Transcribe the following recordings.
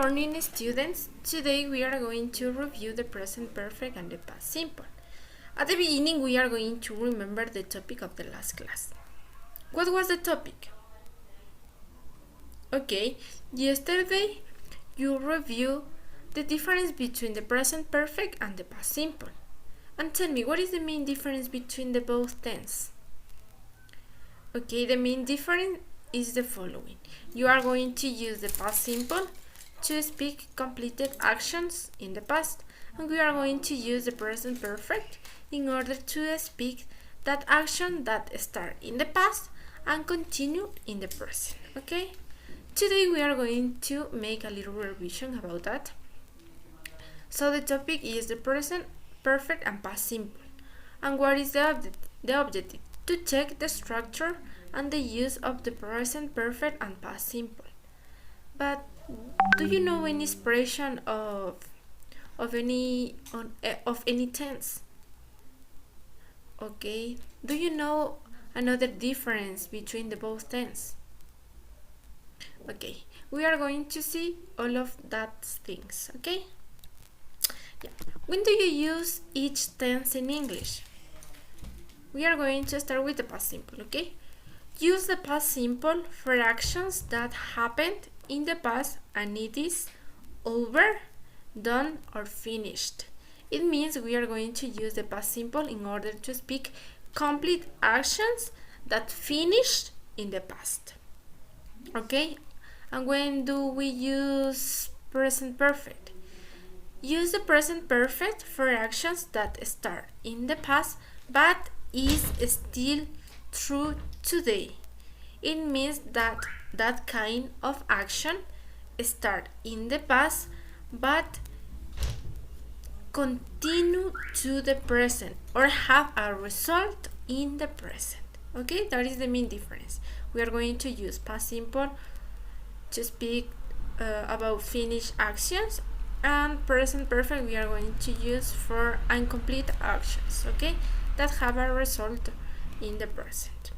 morning, students. Today we are going to review the present perfect and the past simple. At the beginning, we are going to remember the topic of the last class. What was the topic? Okay, yesterday you reviewed the difference between the present perfect and the past simple. And tell me, what is the main difference between the both tense? Okay, the main difference is the following. You are going to use the past simple to speak completed actions in the past, and we are going to use the present perfect in order to speak that action that start in the past and continue in the present. Okay, today we are going to make a little revision about that. So the topic is the present perfect and past simple. And what is the objective? To check the structure and the use of the present perfect and past simple. But do you know any expression of any tense? Okay. Do you know another difference between the both tense? Okay. We are going to see all of that things. Okay. Yeah. When do you use each tense in English? We are going to start with the past simple. Okay. Use the past simple for actions that happened in the past and it is over, done, or finished. It means we are going to use the past simple in order to speak complete actions that finished in the past. Okay? And when do we use present perfect? Use the present perfect for actions that start in the past but is still true today. It means that kind of action start in the past but continue to the present or have a result in the present. Okay, that is the main difference. We are going to use past simple to speak about finished actions, and present perfect we are going to use for incomplete actions, okay, that have a result in the present.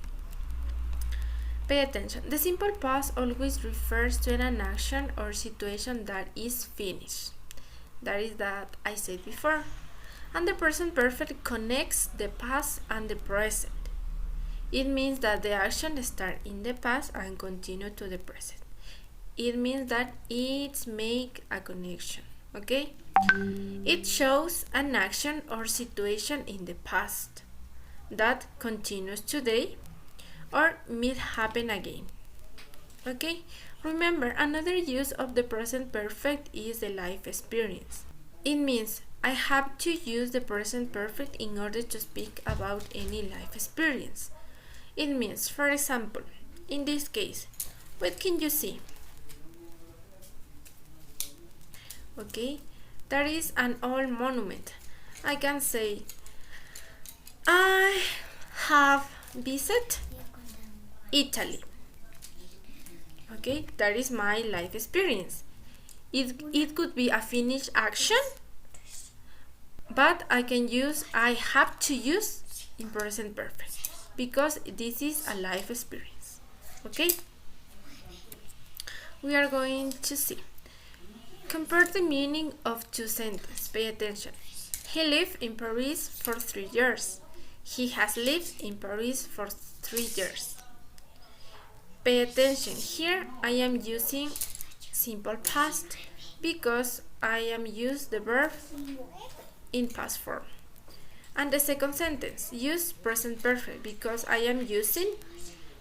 Pay attention. The simple past always refers to an action or situation that is finished. That is that I said before. And the present perfect connects the past and the present. It means that the action starts in the past and continue to the present. It means that it makes a connection. Okay? It shows an action or situation in the past that continues today or might happen again. Okay? Remember, another use of the present perfect is the life experience. It means I have to use the present perfect in order to speak about any life experience. It means, for example, in this case, what can you see? Okay, that is an old monument. I can say, I have visited Italy. Okay, that is my life experience. It could be a finished action, but I have to use in present perfect because this is a life experience. Okay, we are going to see. Compare the meaning of two sentences. Pay attention. He lived in Paris for 3 years. He has lived in Paris for 3 years. Pay attention. Here I am using simple past because I am using the verb in past form. And the second sentence, use present perfect because I am using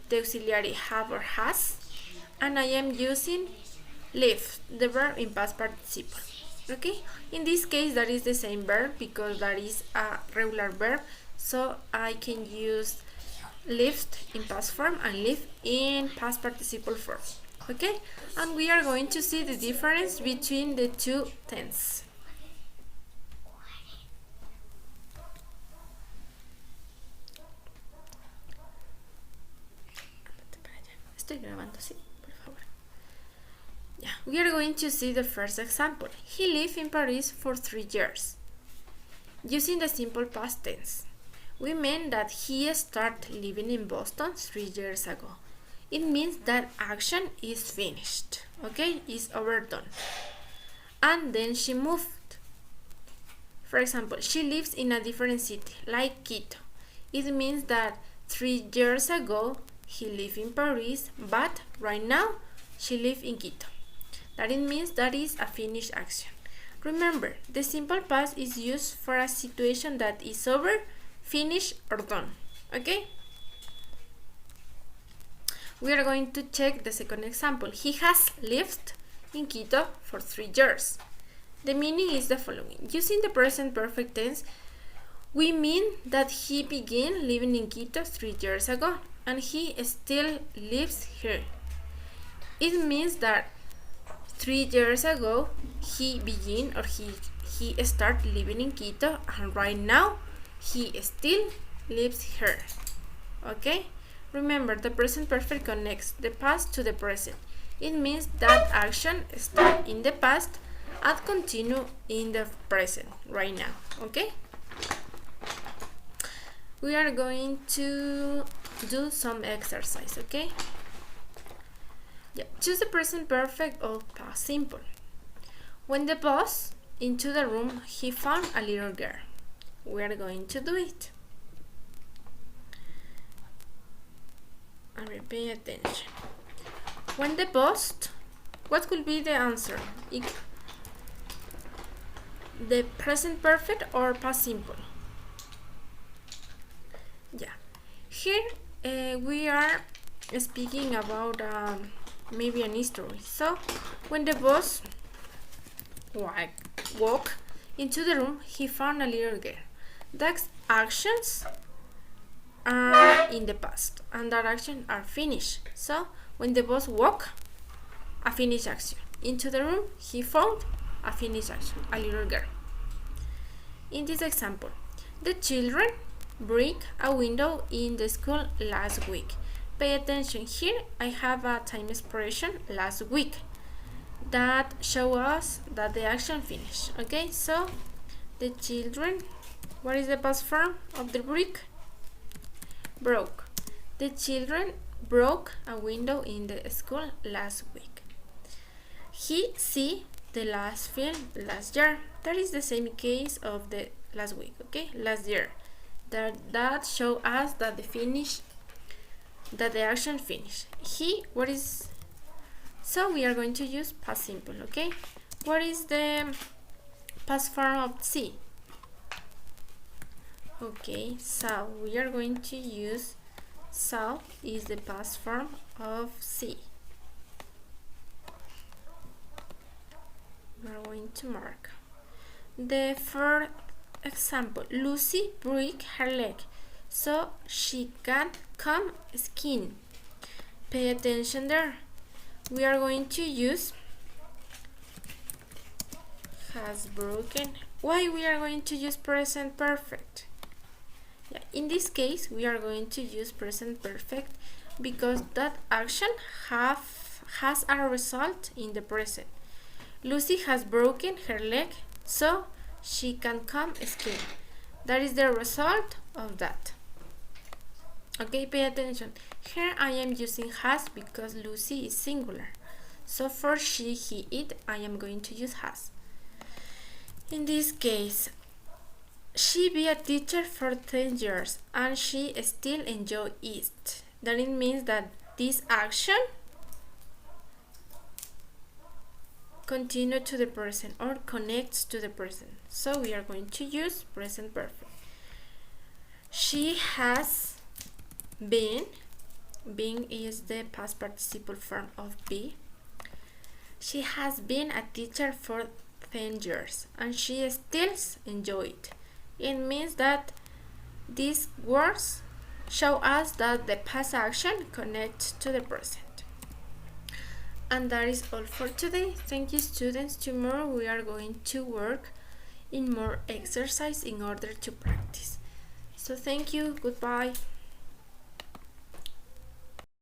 the auxiliary have or has, and I am using live, the verb in past participle. Okay, in this case that is the same verb because that is a regular verb, so I can use lived in past form and live in past participle form. Okay, and we are going to see the difference between the two tenses. Estoy grabando, sí, por favor. Yeah, we are going to see the first example. He lived in Paris for 3 years. Using the simple past tense, we mean that he started living in Boston 3 years ago. It means that action is finished, okay, is overdone. and then she moved. For example, she lives in a different city, like Quito. It means that 3 years ago he lived in Paris, but right now she lives in Quito. That it means that is a finished action. Remember, the simple past is used for a situation that is over, finished, or done. Okay? We are going to check the second example. He has lived in Quito for 3 years. The meaning is the following. Using the present perfect tense, we mean that he began living in Quito 3 years ago and he still lives here. It means that 3 years ago he began or he started living in Quito and right now he still lives here. Okay? Remember, the present perfect connects the past to the present. It means that action starts in the past and continue in the present right now. Okay? We are going to do some exercise. Okay? Yeah. Choose the present perfect or past simple. When the boss into the room, he found a little girl. We are going to do it. And pay attention. When the boss, what could be the answer? The present perfect or past simple? Yeah. Here we are speaking about maybe an history. So when the boss walked into the room, he found a little girl. That actions are in the past and that action are finished. So when the boss walked, a finished action. Into the room, he found a finished action, a little girl. In this example, the children break a window in the school last week. Pay attention here. I have a time expression last week that show us that the action finished. Okay, so the children, what is the past form of the break? Broke. The children broke a window in the school last week. He see the last film last year. That is the same case of the last week. Okay, last year. That show us that the action finished. He, what is? So we are going to use past simple. Okay, what is the past form of see? Okay, so we are going to use saw is the past form of see. We are going to mark. The first example, Lucy broke her leg so she can come skiing. Pay attention there. We are going to use has broken. Why we are going to use present perfect? Yeah, in this case, we are going to use present perfect because that action has a result in the present. Lucy has broken her leg so she can come skiing. That is the result of that. Okay, pay attention. Here I am using has because Lucy is singular. So for she, he, it, I am going to use has. In this case, she be a teacher for 10 years and she still enjoy it. That it means that this action continue to the present or connects to the present. So we are going to use present perfect. She has been is the past participle form of be. She has been a teacher for 10 years and she still enjoys it. It means that these words show us that the past action connects to the present. And that is all for today. Thank you, students. Tomorrow we are going to work in more exercise in order to practice. So thank you. Goodbye.